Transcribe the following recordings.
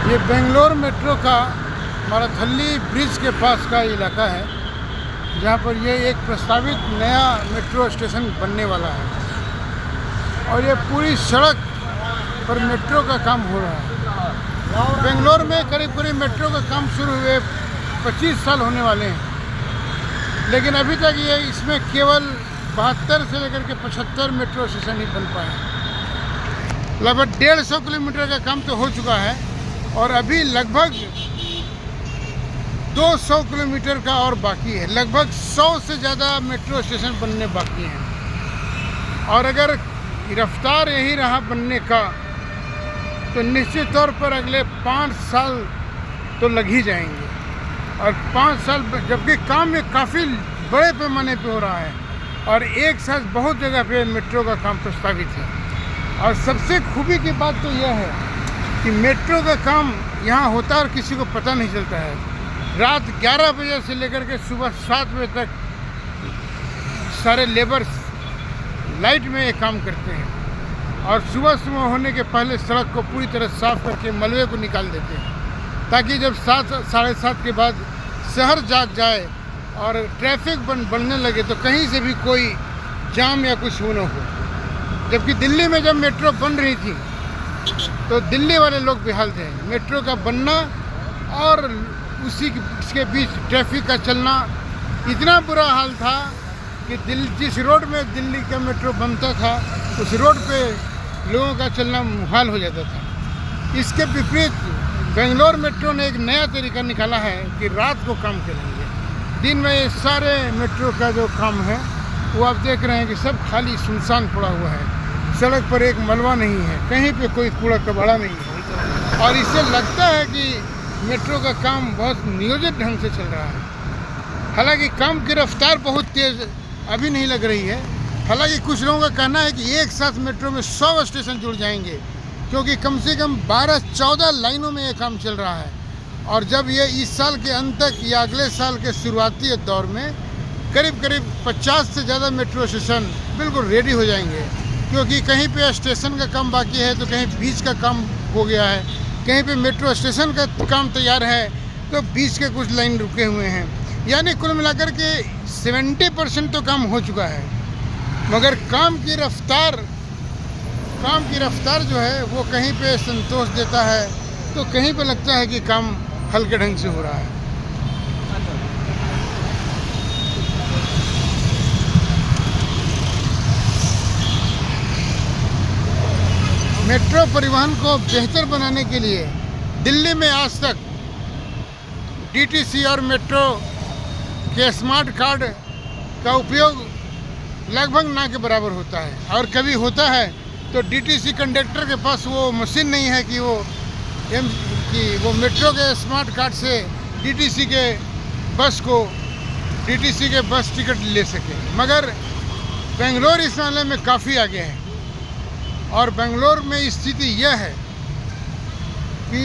ये बेंगलोर मेट्रो का माराथल्ली ब्रिज के पास का इलाका है, जहाँ पर ये एक प्रस्तावित नया मेट्रो स्टेशन बनने वाला है और ये पूरी सड़क पर मेट्रो का काम हो रहा है। बेंगलोर में करीब करीब मेट्रो का काम शुरू हुए 25 साल होने वाले हैं, लेकिन अभी तक ये इसमें केवल 72 से लेकर के 75 मेट्रो स्टेशन ही बन पाए हैं। लगभग 150 किलोमीटर का काम तो हो चुका है और अभी लगभग 200 किलोमीटर का और बाकी है। लगभग 100 से ज़्यादा मेट्रो स्टेशन बनने बाकी हैं और अगर रफ्तार यही रहा बनने का तो निश्चित तौर पर अगले 5 साल तो लग ही जाएंगे। और 5 साल जबकि काम में काफ़ी बड़े पैमाने पे हो रहा है और एक साथ बहुत जगह पे मेट्रो का काम प्रस्तावित है। और सबसे खूबी की बात तो यह है कि मेट्रो का काम यहाँ होता है और किसी को पता नहीं चलता है। रात 11 बजे से लेकर के सुबह 7 बजे तक सारे लेबर्स लाइट में ये काम करते हैं और सुबह सुबह होने के पहले सड़क को पूरी तरह साफ करके मलबे को निकाल देते हैं, ताकि जब 7 साढ़े 7 के बाद शहर जाग जाए और ट्रैफिक बढ़ने लगे तो कहीं से भी कोई जाम या कुछ न हो। जबकि दिल्ली में जब मेट्रो बन रही थी तो दिल्ली वाले लोग बेहाल थे। मेट्रो का बनना और उसके बीच ट्रैफिक का चलना इतना बुरा हाल था कि जिस रोड में दिल्ली का मेट्रो बनता था उस रोड पे लोगों का चलना मुहाल हो जाता था। इसके विपरीत बेंगलोर मेट्रो ने एक नया तरीका निकाला है कि रात को काम करेंगे। दिन में ये सारे मेट्रो का जो काम है वो आप देख रहे हैं कि सब खाली सुनसान पड़ा हुआ है। सड़क पर एक मलबा नहीं है, कहीं पे कोई कूड़ा कबाड़ा नहीं है और इससे लगता है कि मेट्रो का काम बहुत नियोजित ढंग से चल रहा है। हालांकि काम की रफ्तार बहुत तेज़ अभी नहीं लग रही है। हालांकि कुछ लोगों का कहना है कि एक साथ मेट्रो में 100 स्टेशन जुड़ जाएंगे, क्योंकि कम से कम 12-14 लाइनों में ये काम चल रहा है। और जब ये इस साल के अंत तक या अगले साल के शुरुआती दौर में करीब करीब 50 से ज़्यादा मेट्रो स्टेशन बिल्कुल रेडी हो जाएंगे, क्योंकि कहीं पे स्टेशन का काम बाकी है तो कहीं बीच का काम हो गया है, कहीं पे मेट्रो स्टेशन का काम तैयार है तो बीच के कुछ लाइन रुके हुए हैं। यानी कुल मिलाकर के 70% तो काम हो चुका है, मगर काम की रफ्तार जो है वो कहीं पे संतोष देता है तो कहीं पे लगता है कि काम हल्के ढंग से हो रहा है। मेट्रो परिवहन को बेहतर बनाने के लिए दिल्ली में आज तक डीटीसी और मेट्रो के स्मार्ट कार्ड का उपयोग लगभग ना के बराबर होता है, और कभी होता है तो डीटीसी कंडक्टर के पास वो मशीन नहीं है कि वो मेट्रो के स्मार्ट कार्ड से डीटीसी के बस टिकट ले सके। मगर बेंगलोर इस मामले में काफ़ी आगे है और बेंगलोर में स्थिति यह है कि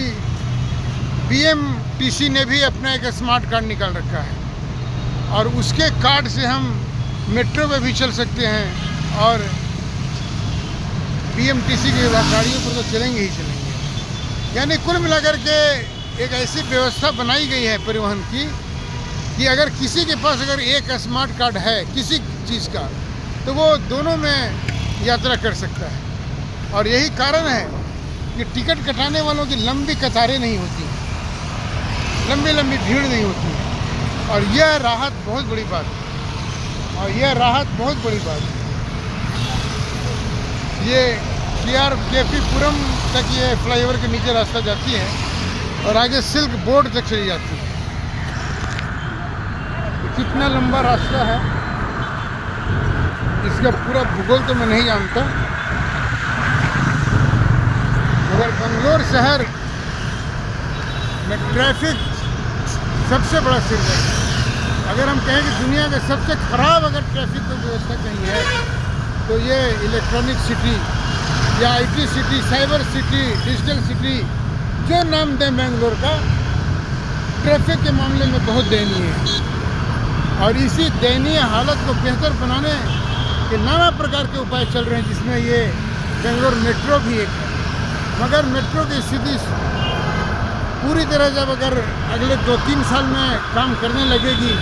बीएमटीसी ने भी अपना एक स्मार्ट कार्ड निकाल रखा है और उसके कार्ड से हम मेट्रो में भी चल सकते हैं और बीएमटीसी की गाड़ियों पर तो चलेंगे ही चलेंगे। यानी कुल मिलाकर के एक ऐसी व्यवस्था बनाई गई है परिवहन की कि अगर किसी के पास अगर एक स्मार्ट कार्ड है किसी चीज़ का तो वो दोनों में यात्रा कर सकता है। और यही कारण है कि टिकट कटाने वालों की लंबी कतारें नहीं होती, लंबी भीड़ नहीं होती है और यह राहत बहुत बड़ी बात है। ये केआरकेपीपुरम तक ये फ्लाईओवर के नीचे रास्ता जाती है और आगे सिल्क बोर्ड तक चली जाती है। कितना लंबा रास्ता है इसका पूरा भूगोल तो मैं नहीं जानता, मगर बेंगलोर शहर में ट्रैफिक सबसे बड़ा सिरदर्द है। अगर हम कहें कि दुनिया का सबसे खराब अगर ट्रैफिक की व्यवस्था कहीं है तो ये इलेक्ट्रॉनिक सिटी या IT city, cyber city, digital city, जो नाम दें बेंगलोर का, ट्रैफिक के मामले में बहुत दयनीय है। और इसी दयनीय हालत को बेहतर बनाने के नाना प्रकार के उपाय चल रहे हैं, जिसमें ये बेंगलोर मेट्रो भी एक है। मगर मेट्रो की स्थिति पूरी तरह जब अगर अगले 2-3 साल में काम करने लगेगी,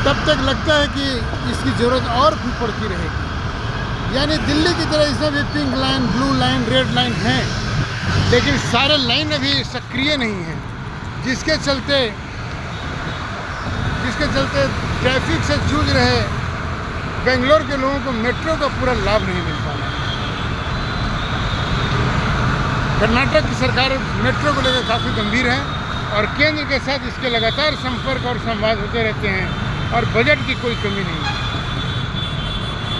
तब तक लगता है कि इसकी ज़रूरत और भी पड़ती रहेगी। यानी दिल्ली की तरह इसमें भी pink line, blue line, red line है, लेकिन सारे लाइन अभी सक्रिय नहीं हैं, जिसके चलते ट्रैफिक से जूझ रहे बेंगलोर के लोगों को मेट्रो का पूरा लाभ नहीं मिल पा रहा। कर्नाटक की सरकार मेट्रो को लेकर काफ़ी गंभीर है और केंद्र के साथ इसके लगातार संपर्क और संवाद होते रहते हैं और बजट की कोई कमी नहीं है।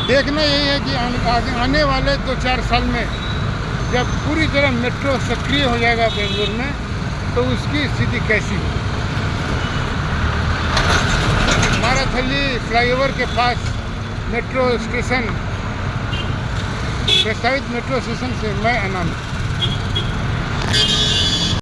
देखना यही है कि आने वाले 2-4 साल में जब पूरी तरह मेट्रो सक्रिय हो जाएगा बेंगलोर में, तो उसकी स्थिति कैसी हो। माराथली फ्लाईओवर के पास मेट्रो स्टेशन, प्रस्तावित मेट्रो स्टेशन से मैं आनंद।